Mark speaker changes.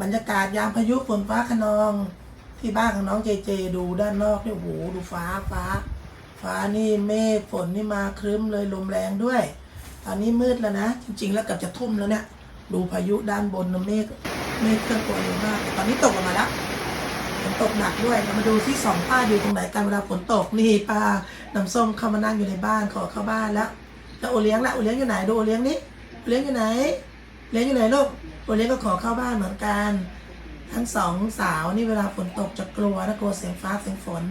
Speaker 1: บรรยากาศยามพายุฝนฟ้าคะนองที่บ้านของน้องเจเจดูด้านนอกเนี่ยโอ้โหดูฟ้านี่เมฆฝนนี่มาครึ้มเลยลมแรงด้วยตอนนี้มืดแล้วนะจริงๆแล้วเกือบจะทุ่มแล้วเนี่ยดูพายุด้านบนนะเมฆเคลื่อนตัวเร็วมากแต่ตอนนี้ตกออกมาแล้วฝนตกหนักด้วยเรามาดูที่สองป้าอยู่ตรงไหนกันเวลาฝนตกนี่ป้าน้ำส้มเข้ามานั่งอยู่ในบ้านขอเข้าบ้านแล้วโอเลี้ยงละโอเลี้ยงอยู่ไหนดูโอเลี้ยงนี่โอเลี้ยงอยู่ไหนเลี้ยงอยู่ไหนลูกโอเลี้ยงก็ขอเข้าบ้านเหมือนกันทั้งสองสาวนี่เวลาฝนตกจะกลัวนะกลัวเสียงฟ้าเสียงฝน